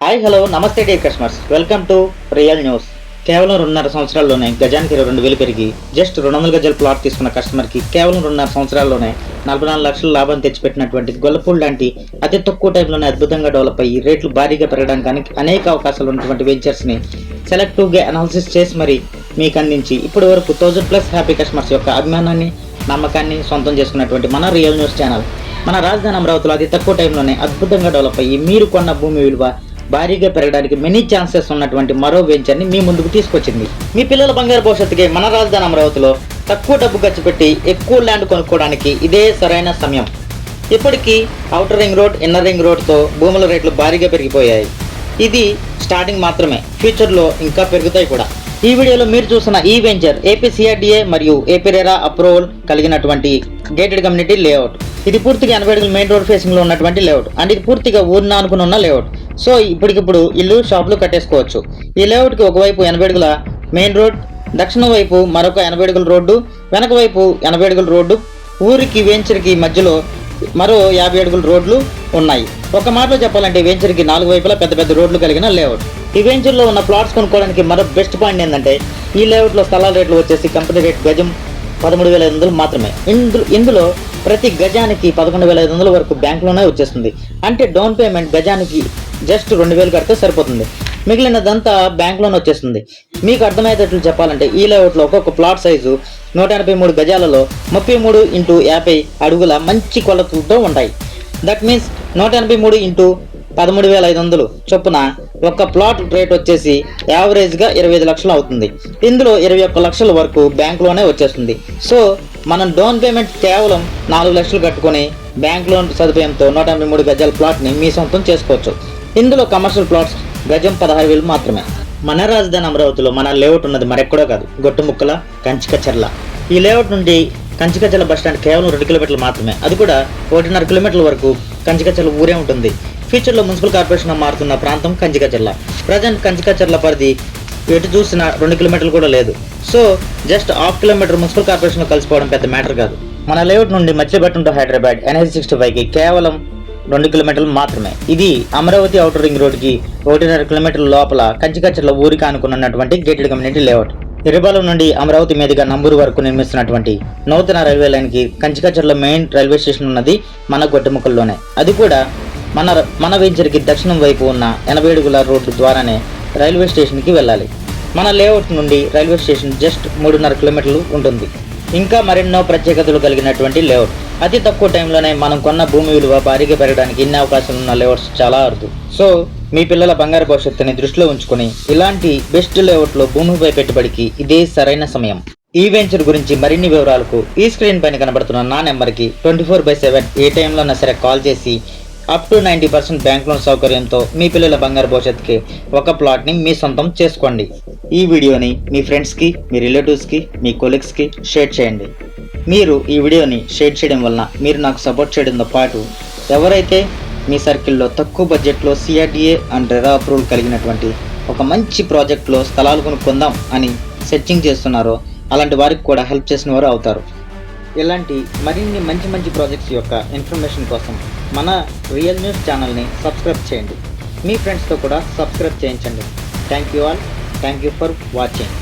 Hi hello నమస్తే dear customers, welcome to real news. కేవలం 2.5 సంవత్సరాల్లోనే గజానికి 22,000 పెరిగి జస్ట్ 200 గజాల ప్లాట్ తీసుకున్న కస్టమర్కి కేవలం 2.5 సంవత్సరాల్లోనే 44 లక్షల లాభం తెచ్చిపెట్టినటువంటి గొల్లపూడి లాంటి అతి తక్కువ టైంలోనే అద్భుతంగా డెవలప్ అయ్యి రేట్లు భారీగా పెరగడానికి అనేక అవకాశాలు ఉన్నటువంటి వెంచర్స్ని సెలెక్టివ్గా అనాలిసిస్ చేసి మరి మీకు అందించి ఇప్పటి వరకు 1000+ హ్యాపీ కస్టమర్స్ యొక్క అభిమానాన్ని నమ్మకాన్ని సొంతం చేసుకున్నటువంటి మన రియల్ న్యూస్ ఛానల్ మన రాజధాని అమరావతిలో అతి తక్కువ టైంలోనే అద్భుతంగా డెవలప్ అయ్యి మీరు కొన్న భూమి విలువ భారీగా పెరగడానికి మెనీ ఛాన్సెస్ ఉన్నటువంటి మరో వెంచర్ని మీ ముందుకు తీసుకొచ్చింది. మీ పిల్లల బంగారు భవిష్యత్తుకి మన రాజధాని అమరావతిలో తక్కువ డబ్బు ఖర్చు పెట్టి ఎక్కువ ల్యాండ్ కొనుక్కోవడానికి ఇదే సరైన సమయం. ఇప్పటికీ outer ring road, inner ring రోడ్తో భూముల రేట్లు భారీగా పెరిగిపోయాయి. ఇది స్టార్టింగ్ మాత్రమే, ఫ్యూచర్లో ఇంకా పెరుగుతాయి కూడా. ఈ వీడియోలో మీరు చూసిన ఈ వెంచర్ ఏపీసీఆర్డీఏ మరియు ఏపీరేరా అప్రూవల్ కలిగినటువంటి గేటెడ్ కమ్యూనిటీ లేఅవుట్. ఇది పూర్తిగా 80 అడుగులు మెయిన్ రోడ్ ఫేసింగ్ లో ఉన్నటువంటి లేఅవుట్ అండ్ ఇది పూర్తిగా ఊరిన అనుకుని ఉన్న లేఅవుట్. సో ఇప్పటికిప్పుడు ఇల్లు షాపులు కట్టేసుకోవచ్చు. ఈ లేఅవుట్ కి ఒకవైపు 80 అడుగుల మెయిన్ రోడ్, దక్షిణ వైపు మరొక 80 అడుగుల రోడ్డు, వెనక వైపు 80 అడుగుల రోడ్డు, ఊరికి వెంచర్కి మధ్యలో మరో 50 అడుగుల రోడ్లు ఉన్నాయి. ఒక మాటలో చెప్పాలంటే వెంచర్కి 4 వైపులా పెద్ద పెద్ద రోడ్లు కలిగిన లేఅవుట్. ఈ వెంచర్లో ఉన్న ప్లాట్స్ కొనుక్కోవడానికి మరో బెస్ట్ పాయింట్ ఏంటంటే ఈ లేఅవుట్లో స్థలాల రేట్లు వచ్చేసి కంపెనీ రేట్ గజం 13,500 మాత్రమే. ఇందులో ప్రతి గజానికి 11,500 వరకు బ్యాంకులోనే వచ్చేస్తుంది. అంటే డౌన్ పేమెంట్ గజానికి జస్ట్ 2,000 కడితే సరిపోతుంది, మిగిలినదంతా బ్యాంకులోనే వచ్చేస్తుంది. మీకు అర్థమయ్యేటట్లు చెప్పాలంటే ఈ లేఅవుట్లో ఒక్కొక్క ప్లాట్ సైజు 183 గజాలలో 33x50 అడుగుల మంచి కొలతలతో ఉంటాయి. దట్ మీన్స్ 183x 13,500 చొప్పున ఒక్క ప్లాట్ రేట్ వచ్చేసి యావరేజ్గా 25 లక్షలు అవుతుంది. ఇందులో 21 లక్షల వరకు బ్యాంకులోనే వచ్చేస్తుంది. సో మనం డౌన్ పేమెంట్ కేవలం 4 లక్షలు కట్టుకొని బ్యాంక్ లోన్ సదుపాయంతో 183 గజాల ప్లాట్ని మీ సొంతం చేసుకోవచ్చు. ఇందులో కమర్షియల్ ప్లాట్స్ గజం 16,000 మాత్రమే. మన రాజధాని అమరావతిలో మన లేఅవుట్ ఉన్నది మరెక్కడో కాదు, గొట్టుముక్కల కంచికచర్ల. ఈ లేఅవుట్ నుండి కంచికచర్ల బస్టాండ్ కేవలం 2 కిలోమీటర్లు మాత్రమే, అది కూడా 1.5 కిలోమీటర్ల వరకు కంచికచర్ల ఊరే ఉంటుంది. ఫ్యూచర్లో మున్సిపల్ కార్పొరేషన్ మారుతున్న ప్రాంతం కంచికచర్ల. ప్రజెంట్ కంచికచర్ల పరిధి ఎటు చూసినా 2 కిలోమీటర్లు కూడా లేదు. సో జస్ట్ 1/2 కిలోమీటర్ మున్సిపల్ కార్పొరేషన్లో కలిసిపోవడం పెద్ద మ్యాటర్ కాదు. మన లేఅవుట్ నుండి మచిలీపట్నం టు హైదరాబాద్ NH-65కి కేవలం 2 కిలోమీటర్లు మాత్రమే. ఇది అమరావతి ఔటర్ రింగ్ రోడ్కి 1.5 కిలోమీటర్ల లోపల కంచికచర్ల ఊరికి అనుకున్నటువంటి గేటెడ్ కమ్యూనిటీ లేఅవుట్. ఇరబాలం నుండి అమరావతి మీదుగా నంబూరు వరకు నిర్మిస్తున్నటువంటి నూతన రైల్వే లైన్కి కంచికచర్ల మెయిన్ రైల్వే స్టేషన్ ఉన్నది మన గొట్టముక్కల్లోనే. అది కూడా మన వెంచర్కి దక్షిణం వైపు ఉన్న 80 అడుగుల రోడ్డు ద్వారానే రైల్వే స్టేషన్కి వెళ్ళాలి. మన లేఅవుట్ నుండి రైల్వే స్టేషన్ జస్ట్ 3.5 కిలోమీటర్లు ఉంటుంది. ఇంకా మరెన్నో ప్రత్యేకతలు కలిగినటువంటి లేఅవుట్. అతి తక్కువ టైంలోనే మనం కొన్న భూమి విలువ భారీగా పెరగడానికి ఇన్ని అవకాశాలు ఉన్న లేఅవుట్స్ చాలా అరుదు. సో మీ పిల్లల బంగారు భవిష్యత్తుని దృష్టిలో ఉంచుకొని ఇలాంటి బెస్ట్ లేఅవుట్లో భూమిపై పెట్టుబడికి ఇదే సరైన సమయం. ఈ వెంచర్ గురించి మరిన్ని వివరాలకు ఈ స్క్రీన్ పైన కనబడుతున్న నా నెంబర్కి 24/7 ఏ టైంలోనా సరే కాల్ చేసి అప్ టు 90% బ్యాంక్ లోన్ సౌకర్యంతో మీ పిల్లల బంగారు భవిష్యత్తుకి ఒక ప్లాట్ని మీ సొంతం చేసుకోండి. ఈ వీడియోని మీ ఫ్రెండ్స్కి, మీ రిలేటివ్స్కి, మీ కొలీగ్స్కి షేర్ చేయండి. మీరు ఈ వీడియోని షేర్ చేయడం వలన మీరు నాకు సపోర్ట్ చేయడంతో పాటు ఎవరైతే మీ సర్కిల్లో తక్కువ బడ్జెట్లో CRDA అండ్ రెరా అప్రూవల్ కలిగినటువంటి ఒక మంచి ప్రాజెక్ట్లో స్థలాలు కొనుక్కుందాం అని సెర్చింగ్ చేస్తున్నారో అలాంటి వారికి కూడా హెల్ప్ చేసిన వారు అవుతారు. ఇలాంటి మరిన్ని మంచి ప్రాజెక్ట్స్ యొక్క ఇన్ఫర్మేషన్ కోసం మన రియల్ న్యూస్ ఛానల్ని సబ్స్క్రైబ్ చేయండి. మీ ఫ్రెండ్స్తో కూడా సబ్స్క్రైబ్ చేయించండి. Thank you all. Thank you for watching.